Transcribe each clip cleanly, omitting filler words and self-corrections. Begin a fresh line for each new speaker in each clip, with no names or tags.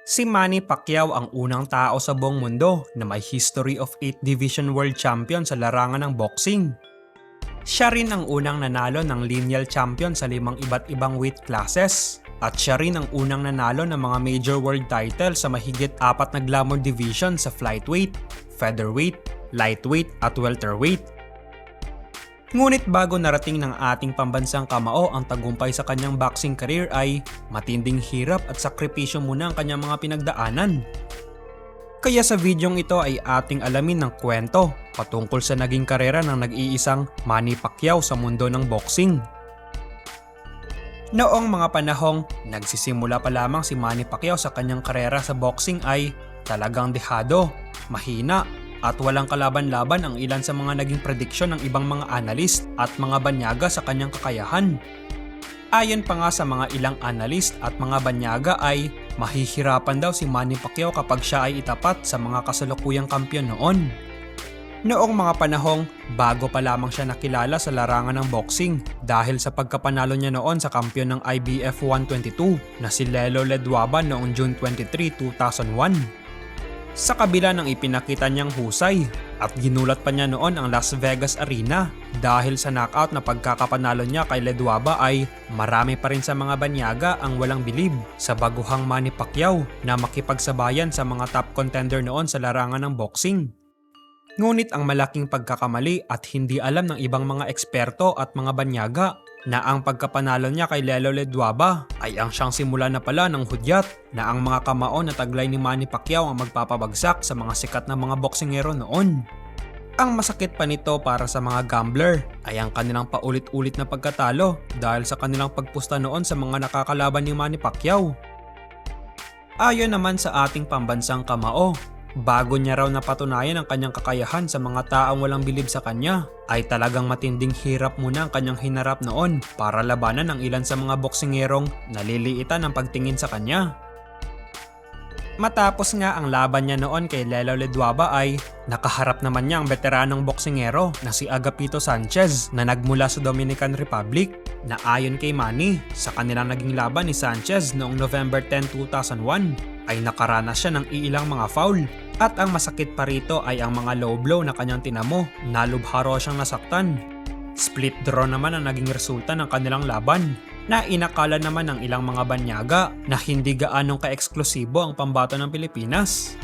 Si Manny Pacquiao ang unang tao sa buong mundo na may history of 8 Division World Champion sa larangan ng boxing. Siya rin ang unang nanalo ng lineal champion sa 5 iba't ibang weight classes. At siya rin ang unang nanalo ng mga major world title sa mahigit 4 na glamour division sa flyweight, featherweight, lightweight at welterweight. Ngunit bago narating ng ating pambansang kamao ang tagumpay sa kanyang boxing career ay matinding hirap at sakripisyo muna ang kanyang mga pinagdaanan. Kaya sa videong ito ay ating alamin ng kwento patungkol sa naging karera ng nag-iisang Manny Pacquiao sa mundo ng boxing. Noong mga panahong nagsisimula pa lamang si Manny Pacquiao sa kanyang karera sa boxing ay talagang dehado, mahina, at walang kalaban-laban ang ilan sa mga naging prediksyon ng ibang mga analyst at mga banyaga sa kanyang kakayahan. Ayon pa nga sa mga ilang analyst at mga banyaga ay mahihirapan daw si Manny Pacquiao kapag siya ay itapat sa mga kasalukuyang kampiyon noon. Noong mga panahong bago pa lamang siya nakilala sa larangan ng boxing dahil sa pagkapanalo niya noon sa kampiyon ng IBF 122 na si Lelo Ledwaba noong June 23, 2001. Sa kabila ng ipinakita niyang husay at ginulat pa niya noon ang Las Vegas Arena dahil sa knockout na pagkakapanalo niya kay Ledwaba ay marami pa rin sa mga banyaga ang walang bilib sa baguhang Manny Pacquiao na makipagsabayan sa mga top contender noon sa larangan ng boxing. Ngunit ang malaking pagkakamali at hindi alam ng ibang mga eksperto at mga banyaga na ang pagkapanalo niya kay Lelo Ledwaba ay ang siyang simula na pala ng hudyat na ang mga kamao na taglay ni Manny Pacquiao ang magpapabagsak sa mga sikat na mga boksingero noon. Ang masakit pa nito para sa mga gambler ay ang kanilang paulit-ulit na pagkatalo dahil sa kanilang pagpusta noon sa mga nakakalaban ni Manny Pacquiao. Ayon naman sa ating pambansang kamao, bago niya raw napatunayan ang kanyang kakayahan sa mga taong walang bilib sa kanya, ay talagang matinding hirap muna ang kanyang hinarap noon para labanan ang ilan sa mga boksingerong naliliitan ng pagtingin sa kanya. Matapos nga ang laban niya noon kay Lelo Ledwaba ay nakaharap naman niya ang veteranong boksingero na si Agapito Sanchez na nagmula sa Dominican Republic na ayon kay Manny sa kanilang naging laban ni Sanchez noong November 10, 2001 ay nakaranas siya ng iilang mga foul at ang masakit pa rito ay ang mga low blow na kanyang tinamo na lubharo siyang nasaktan. Split draw naman ang naging resulta ng kanilang laban na inakala naman ng ilang mga banyaga na hindi gaanong ka-eksklusibo ang pambato ng Pilipinas.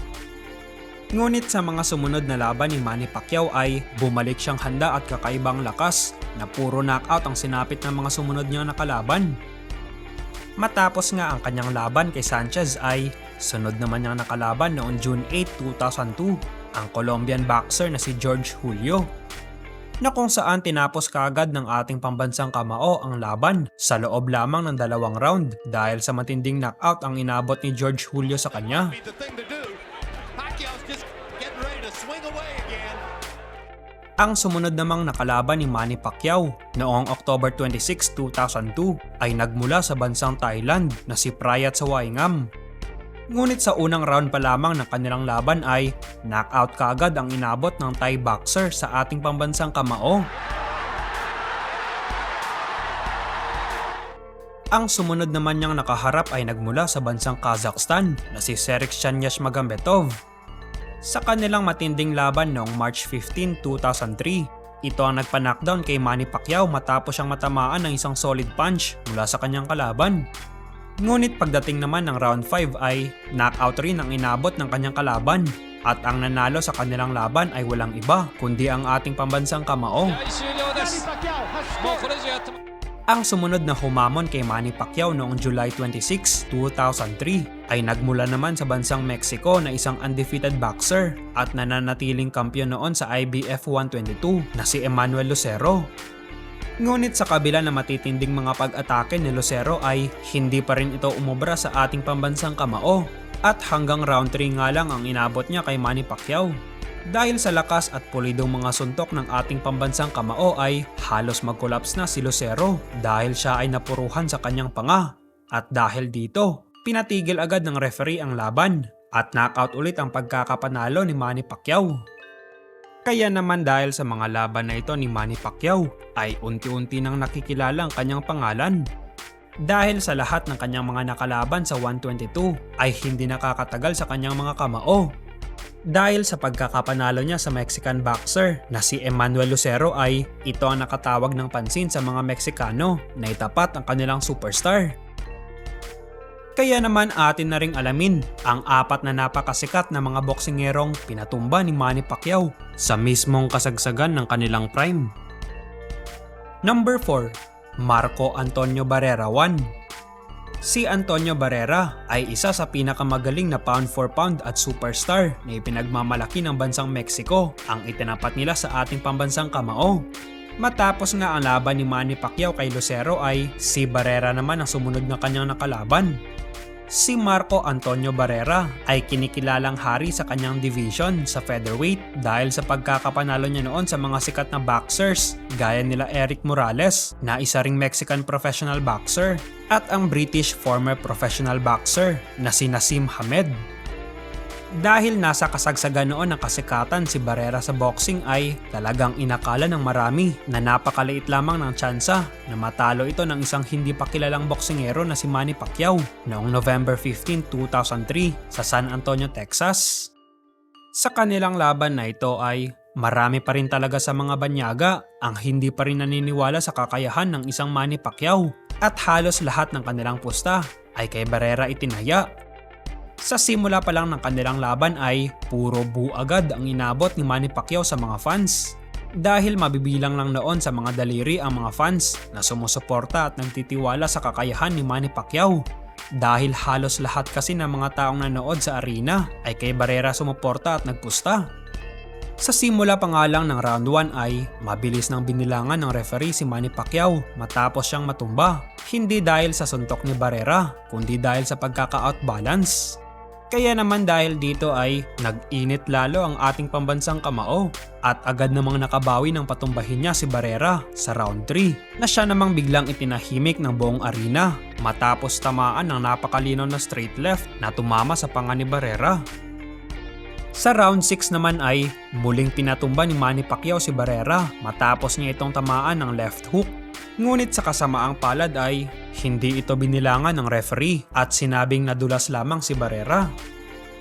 Ngunit sa mga sumunod na laban ni Manny Pacquiao ay bumalik siyang handa at kakaibang lakas na puro knockout ang sinapit ng mga sumunod niyang nakalaban. Matapos nga ang kanyang laban kay Sanchez ay sunod naman niyang nakalaban noong June 8, 2002 ang Colombian boxer na si George Julio, na kung saan tinapos kaagad ng ating pambansang kamao ang laban sa loob lamang ng 2 round dahil sa matinding knockout ang inabot ni George Julio sa kanya. Ang sumunod namang nakalaban ni Manny Pacquiao noong October 26, 2002 ay nagmula sa bansang Thailand na si Prayat Sawaingam. Ngunit sa unang round pa lamang ng kanilang laban ay knockout kaagad ang inabot ng Thai boxer sa ating pambansang kamao. Ang sumunod naman niyang nakaharap ay nagmula sa bansang Kazakhstan na si Serikshanya Magambetov. Sa kanilang matinding laban noong March 15, 2003, ito ang nagpa-knockdown kay Manny Pacquiao matapos siyang matamaan ng isang solid punch mula sa kanyang kalaban. Ngunit pagdating naman ng round 5 ay knockout rin ang inabot ng kanyang kalaban at ang nanalo sa kanilang laban ay walang iba kundi ang ating pambansang kamao. Ang sumunod na humamon kay Manny Pacquiao noong July 26, 2003 ay nagmula naman sa bansang Mexico na isang undefeated boxer at nananatiling kampiyon noon sa IBF 122 na si Emmanuel Lucero. Ngunit sa kabila na matitinding mga pag-atake ni Lucero ay hindi pa rin ito umubra sa ating pambansang kamao at hanggang round 3 nga lang ang inabot niya kay Manny Pacquiao. Dahil sa lakas at pulidong mga suntok ng ating pambansang kamao ay halos mag-collapse na si Lucero dahil siya ay napuruhan sa kanyang panga. At dahil dito, pinatigil agad ng referee ang laban at knockout ulit ang pagkakapanalo ni Manny Pacquiao. Kaya naman dahil sa mga laban na ito ni Manny Pacquiao ay unti-unti nang nakikilala ang kanyang pangalan. Dahil sa lahat ng kanyang mga nakalaban sa 122 ay hindi nakakatagal sa kanyang mga kamao. Dahil sa pagkakapanalo niya sa Mexican boxer na si Emmanuel Lucero ay ito ang nakatawag ng pansin sa mga Meksikano na itapat ang kanilang superstar. Kaya naman atin na ring alamin ang 4 na napakasikat na mga boksingerong pinatumba ni Manny Pacquiao sa mismong kasagsagan ng kanilang prime. Number 4. Marco Antonio Barrera 1. Si Antonio Barrera ay isa sa pinakamagaling na pound for pound at superstar na ipinagmamalaki ng bansang Mexico ang itinapat nila sa ating pambansang kamao. Matapos nga ang laban ni Manny Pacquiao kay Lucero ay si Barrera naman ang sumunod na kanyang nakalaban. Si Marco Antonio Barrera ay kinikilalang hari sa kanyang division sa featherweight dahil sa pagkakapanalo niya noon sa mga sikat na boxers gaya nila Eric Morales na isa ring Mexican professional boxer at ang British former professional boxer na si Naseem Hamed. Dahil nasa kasagsagan noon ng kasikatan si Barrera sa boxing ay talagang inakala ng marami na napakaliit lamang ng tsansa na matalo ito ng isang hindi pa kilalang boksingero na si Manny Pacquiao noong November 15, 2003 sa San Antonio, Texas. Sa kanilang laban na ito ay marami pa rin talaga sa mga banyaga ang hindi pa rin naniniwala sa kakayahan ng isang Manny Pacquiao at halos lahat ng kanilang pusta ay kay Barrera itinaya. Sa simula pa lang ng kanilang laban ay puro bu agad ang inabot ni Manny Pacquiao sa mga fans. Dahil mabibilang lang noon sa mga daliri ang mga fans na sumusuporta at nagtitiwala sa kakayahan ni Manny Pacquiao. Dahil halos lahat kasi ng mga taong nanood sa arena ay kay Barrera sumuporta at nagpusta. Sa simula pa nga lang ng round 1 ay mabilis nang binilangan ng referee si Manny Pacquiao matapos siyang matumba. Hindi dahil sa suntok ni Barrera kundi dahil sa pagkaka-outbalance. Kaya naman dahil dito ay nag-init lalo ang ating pambansang kamao at agad namang nakabawi ng patumbahin niya si Barrera sa round 3 na siya namang biglang itinahimik ng buong arena matapos tamaan ng napakalinaw na straight left na tumama sa panga ni Barrera. Sa round 6 naman ay muling pinatumba ni Manny Pacquiao si Barrera matapos niya itong tamaan ng left hook. Ngunit sa kasamaang palad ay hindi ito binilangan ng referee at sinabing nadulas lamang si Barrera.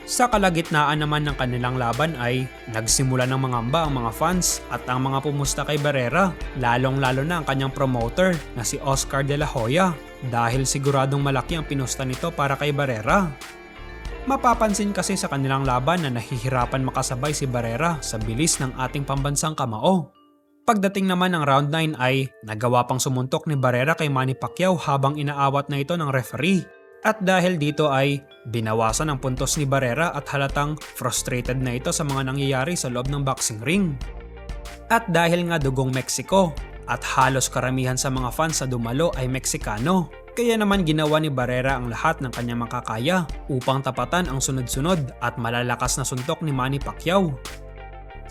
Sa kalagitnaan naman ng kanilang laban ay nagsimula ng mangamba ang mga fans at ang mga pumusta kay Barrera, lalong-lalo na ang kanyang promoter na si Oscar De La Hoya dahil siguradong malaki ang pinusta nito para kay Barrera. Mapapansin kasi sa kanilang laban na nahihirapan makasabay si Barrera sa bilis ng ating pambansang kamao. Pagdating naman ng round 9 ay nagawa pang sumuntok ni Barrera kay Manny Pacquiao habang inaawat na ito ng referee. At dahil dito ay binawasan ang puntos ni Barrera at halatang frustrated na ito sa mga nangyayari sa loob ng boxing ring. At dahil nga dugong Mexico at halos karamihan sa mga fans sa dumalo ay Meksikano, kaya naman ginawa ni Barrera ang lahat ng kanyang makakaya upang tapatan ang sunod-sunod at malalakas na suntok ni Manny Pacquiao.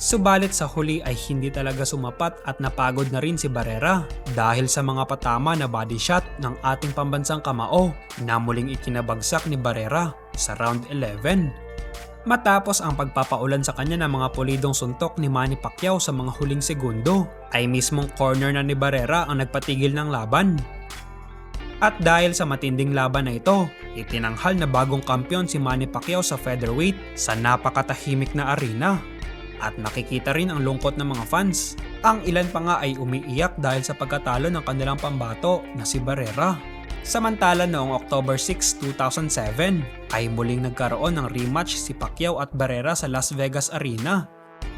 Subalit sa huli ay hindi talaga sumapat at napagod na rin si Barrera dahil sa mga patama na body shot ng ating pambansang kamao na muling ikinabagsak ni Barrera sa round 11. Matapos ang pagpapaulan sa kanya ng mga pulidong suntok ni Manny Pacquiao sa mga huling segundo ay mismong corner na ni Barrera ang nagpatigil ng laban. At dahil sa matinding laban na ito, itinanghal na bagong kampiyon si Manny Pacquiao sa featherweight sa napakatahimik na arena. At nakikita rin ang lungkot ng mga fans. Ang ilan pa nga ay umiiyak dahil sa pagkatalo ng kanilang pambato na si Barrera. Samantala noong October 6, 2007 ay muling nagkaroon ng rematch si Pacquiao at Barrera sa Las Vegas Arena.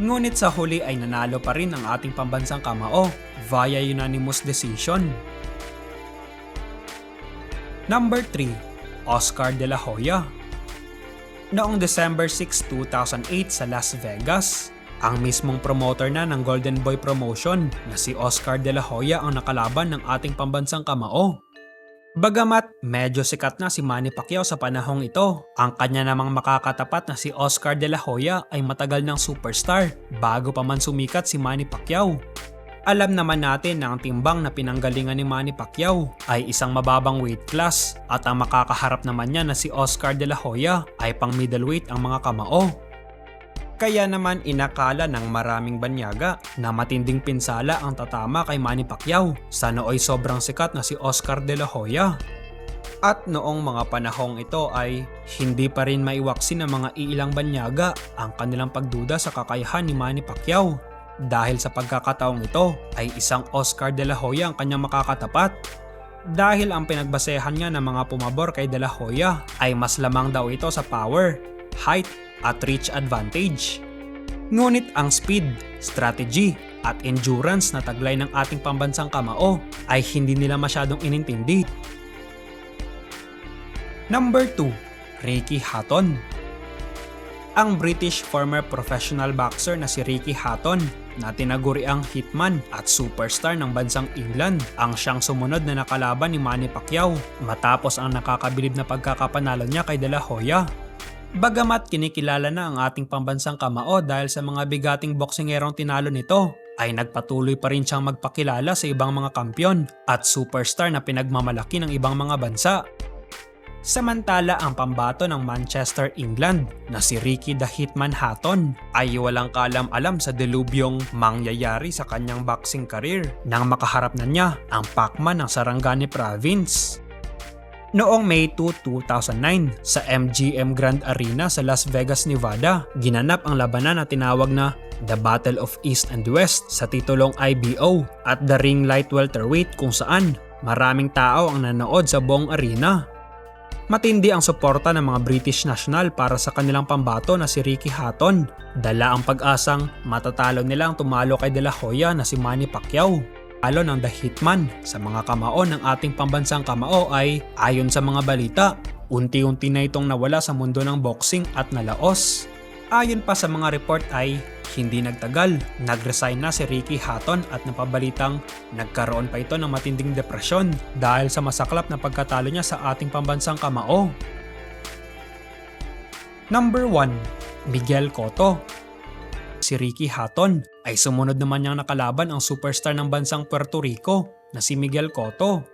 Ngunit sa huli ay nanalo pa rin ang ating pambansang kamao via unanimous decision. Number 3. Oscar De La Hoya. Noong December 6, 2008 sa Las Vegas, ang mismong promoter na ng Golden Boy Promotion na si Oscar De La Hoya ang nakalaban ng ating pambansang kamao. Bagamat medyo sikat na si Manny Pacquiao sa panahong ito, ang kanya namang makakatapat na si Oscar De La Hoya ay matagal ng superstar bago pa man sumikat si Manny Pacquiao. Alam naman natin na ang timbang na pinanggalingan ni Manny Pacquiao ay isang mababang weight class at ang makakaharap naman niya na si Oscar De La Hoya ay pang middleweight ang mga kamao. Kaya naman inakala ng maraming banyaga na matinding pinsala ang tatama kay Manny Pacquiao sa nooy sobrang sikat na si Oscar De La Hoya. At noong mga panahong ito ay hindi pa rin maiwaksi ng mga iilang banyaga ang kanilang pagduda sa kakayahan ni Manny Pacquiao. Dahil sa pagkakataong ito ay isang Oscar de la Hoya ang kanyang makakatapat. Dahil ang pinagbasehan niya ng mga pumabor kay de la Hoya ay mas lamang daw ito sa power, height at reach advantage. Ngunit ang speed, strategy at endurance na taglay ng ating pambansang kamao ay hindi nila masyadong inintindi. Number 2. Ricky Hatton. Ang British former professional boxer na si Ricky Hatton na tinaguri ang hitman at superstar ng bansang England ang siyang sumunod na nakalaban ni Manny Pacquiao matapos ang nakakabilib na pagkakapanalo niya kay De La Hoya. Bagamat kinikilala na ang ating pambansang kamao dahil sa mga bigating boksingerong tinalo nito, ay nagpatuloy pa rin siyang magpakilala sa ibang mga kampyon at superstar na pinagmamalaki ng ibang mga bansa. Samantala ang pambato ng Manchester, England na si Ricky the Hitman Hatton ay walang kaalam-alam sa delubyong mangyayari sa kanyang boxing career nang makaharap na niya ang Pacman ng Sarangani Province. Noong May 2, 2009 sa MGM Grand Arena sa Las Vegas, Nevada, ginanap ang labanan na tinawag na The Battle of East and West sa titulong IBO at the Ring Light Welterweight kung saan maraming tao ang nanood sa buong arena. Matindi ang suporta ng mga British national para sa kanilang pambato na si Ricky Hatton. Dala ang pag-asang matatalo nila ang tumalo kay De La Hoya na si Manny Pacquiao. Talo ng The Hitman sa mga kamao ng ating pambansang kamao ay, ayon sa mga balita, unti-unti na itong nawala sa mundo ng boxing at nalaos. Ayon pa sa mga report ay, hindi nagtagal, nag-resign na si Ricky Hatton at napabalitang nagkaroon pa ito ng matinding depresyon dahil sa masaklap na pagkatalo niya sa ating pambansang kamao. Number 1. Miguel Cotto. Si Ricky Hatton ay sumunod naman niyang nakalaban ang superstar ng bansang Puerto Rico na si Miguel Cotto.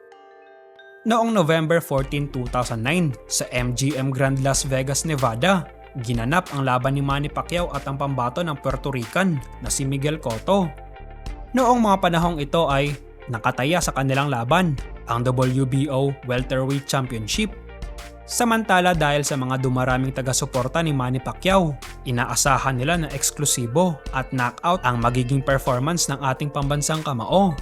Noong November 14, 2009 sa MGM Grand Las Vegas, Nevada, ginanap ang laban ni Manny Pacquiao at ang pambato ng Puerto Rican na si Miguel Cotto. Noong mga panahong ito ay nakataya sa kanilang laban ang WBO Welterweight Championship. Samantala dahil sa mga dumaraming taga-suporta ni Manny Pacquiao, inaasahan nila na eksklusibo at knockout ang magiging performance ng ating pambansang kamao.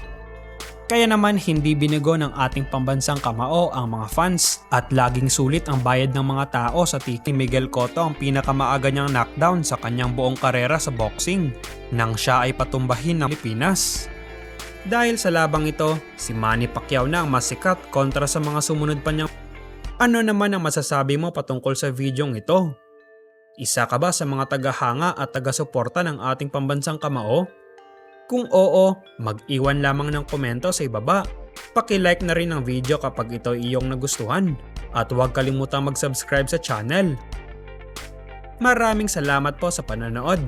Kaya naman hindi binigo ng ating pambansang kamao ang mga fans at laging sulit ang bayad ng mga tao sa tiki Miguel Cotto ang pinakamaaga niyang knockdown sa kanyang buong karera sa boxing nang siya ay patumbahin ng Pilipinas. Dahil sa labang ito, si Manny Pacquiao na ang mas sikat kontra sa mga sumunod pa niyang. Ano naman ang masasabi mo patungkol sa videong ito? Isa ka ba sa mga tagahanga at taga-suporta ng ating pambansang kamao? Kung oo, mag-iwan lamang ng komento sa ibaba. Paki-like na rin ang video kapag ito iyong nagustuhan. At huwag kalimutang mag-subscribe sa channel. Maraming salamat po sa panonood.